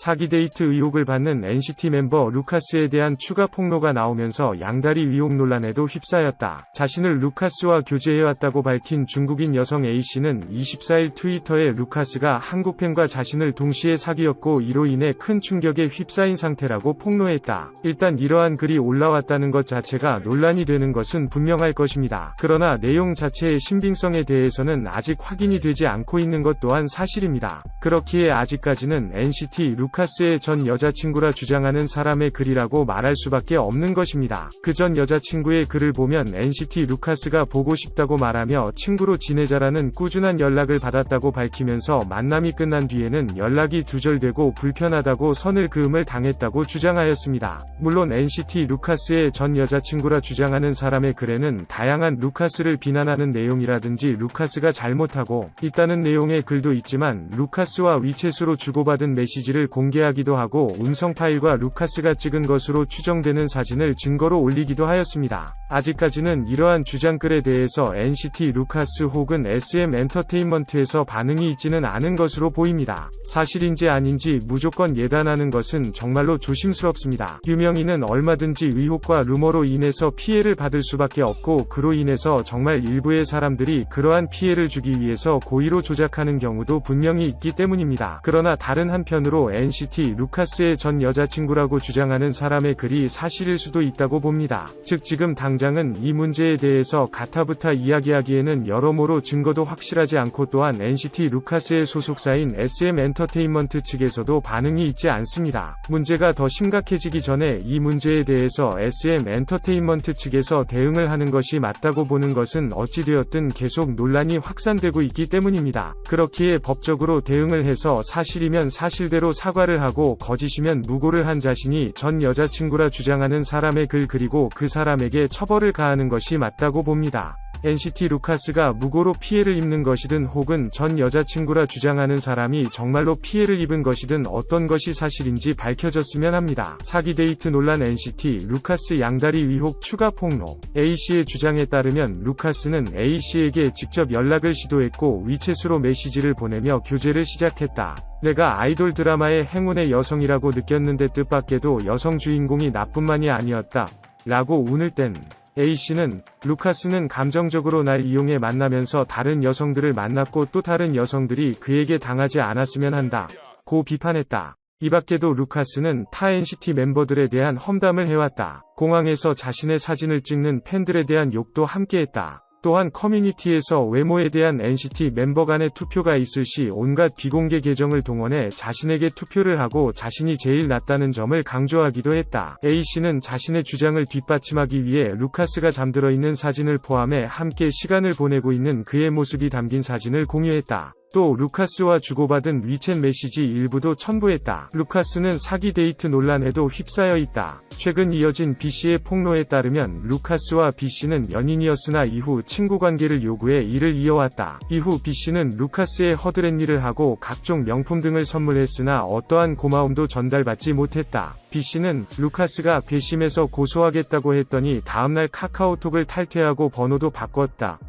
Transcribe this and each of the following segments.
사기 데이트 의혹을 받는 NCT 멤버 루카스에 대한 추가 폭로가 나오면서 양다리 의혹 논란에도 휩싸였다. 자신을 루카스와 교제해왔다고 밝힌 중국인 여성 A씨는 24일 트위터에 루카스가 한국 팬과 자신을 동시에 사귀었고 이로 인해 큰 충격에 휩싸인 상태라고 폭로했다. 일단 이러한 글이 올라왔다는 것 자체가 논란이 되는 것은 분명할 것입니다. 그러나 내용 자체의 신빙성에 대해서는 아직 확인이 되지 않고 있는 것 또한 사실입니다. 그렇기에 아직까지는 NCT 루카스의 전 여자친구라 주장하는 사람의 글이라고 말할 수밖에 없는 것입니다. 그 전 여자친구의 글을 보면 NCT 루카스가 보고 싶다고 말하며 친구로 지내자라는 꾸준한 연락을 받았다고 밝히면서 만남이 끝난 뒤에는 연락이 두절되고 불편하다고 선을 그음을 당했다고 주장하였습니다. 물론 NCT 루카스의 전 여자친구라 주장하는 사람의 글에는 다양한 루카스를 비난하는 내용이라든지 루카스가 잘못하고 있다는 내용의 글도 있지만 루카스와 위챗으로 주고받은 메시지를 공개하기도 하고 음성 파일과 루카스가 찍은 것으로 추정되는 사진을 증거로 올리기도 하였습니다. 아직까지는 이러한 주장글에 대해서 NCT 루카스 혹은 SM 엔터테인먼트에서 반응이 있지는 않은 것으로 보입니다. 사실인지 아닌지 무조건 예단하는 것은 정말로 조심스럽습니다. 유명인은 얼마든지 의혹과 루머로 인해서 피해를 받을 수밖에 없고 그로 인해서 정말 일부의 사람들이 그러한 피해를 주기 위해서 고의로 조작하는 경우도 분명히 있기 때문입니다. 그러나 다른 한편으로 NCT 루카스의 전 여자친구라고 주장하는 사람의 글이 사실일 수도 있다고 봅니다. 즉 지금 당장은 이 문제에 대해서 가타부타 이야기하기에는 여러모로 증거도 확실하지 않고 또한 NCT 루카스의 소속사인 SM 엔터테인먼트 측에서도 반응이 있지 않습니다. 문제가 더 심각해지기 전에 이 문제에 대해서 SM 엔터테인먼트 측에서 대응을 하는 것이 맞다고 보는 것은 어찌되었든 계속 논란이 확산되고 있기 때문입니다. 그렇기에 법적으로 대응을 해서 사실이면 사실대로 사과를 하고 거짓이면 무고를 한 자신이 전 여자친구라 주장하는 사람의 글 그리고 그 사람에게 처벌을 가하는 것이 맞다고 봅니다. NCT 루카스가 무고로 피해를 입는 것이든 혹은 전 여자친구라 주장하는 사람이 정말로 피해를 입은 것이든 어떤 것이 사실인지 밝혀졌으면 합니다. 사기 데이트 논란 NCT 루카스 양다리 의혹 추가 폭로. A씨의 주장에 따르면 루카스는 A씨에게 직접 연락을 시도했고 위챗으로 메시지를 보내며 교제를 시작했다. 내가 아이돌 드라마의 행운의 여성이라고 느꼈는데 뜻밖에도 여성 주인공이 나뿐만이 아니었다. 라고 운을 뗀 A씨는 루카스는 감정적으로 날 이용해 만나면서 다른 여성들을 만났고 또 다른 여성들이 그에게 당하지 않았으면 한다. 고 비판했다. 이밖에도 루카스는 타 NCT 멤버들에 대한 험담을 해왔다. 공항에서 자신의 사진을 찍는 팬들에 대한 욕도 함께했다. 또한 커뮤니티에서 외모에 대한 NCT 멤버 간의 투표가 있을 시 온갖 비공개 계정을 동원해 자신에게 투표를 하고 자신이 제일 낫다는 점을 강조하기도 했다. A씨는 자신의 주장을 뒷받침하기 위해 루카스가 잠들어 있는 사진을 포함해 함께 시간을 보내고 있는 그의 모습이 담긴 사진을 공유했다. 또 루카스와 주고받은 위챗 메시지 일부도 첨부했다. 루카스는 사기 데이트 논란에도 휩싸여 있다. 최근 이어진 B씨의 폭로에 따르면 루카스와 B씨는 연인이었으나 이후 친구관계를 요구해 이를 이어왔다. 이후 B씨는 루카스의 허드렛 일을 하고 각종 명품 등을 선물했으나 어떠한 고마움도 전달받지 못했다. B씨는 루카스가 괘씸해서 고소하겠다고 했더니 다음날 카카오톡을 탈퇴하고 번호도 바꿨다.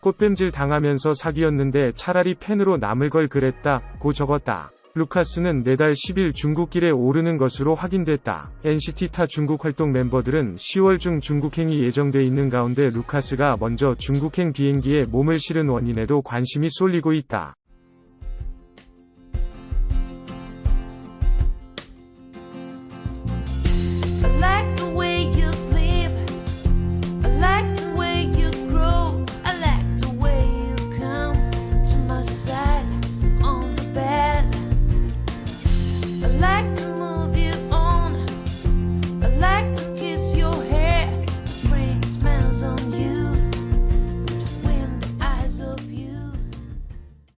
꽃뱀질 당하면서 사귀었는데 차라리 팬으로 남을 걸 그랬다. 고 적었다. 루카스는 내달 10일 중국길에 오르는 것으로 확인됐다. NCT 타 중국 활동 멤버들은 10월 중 중국행이 예정돼 있는 가운데 루카스가 먼저 중국행 비행기에 몸을 실은 원인에도 관심이 쏠리고 있다.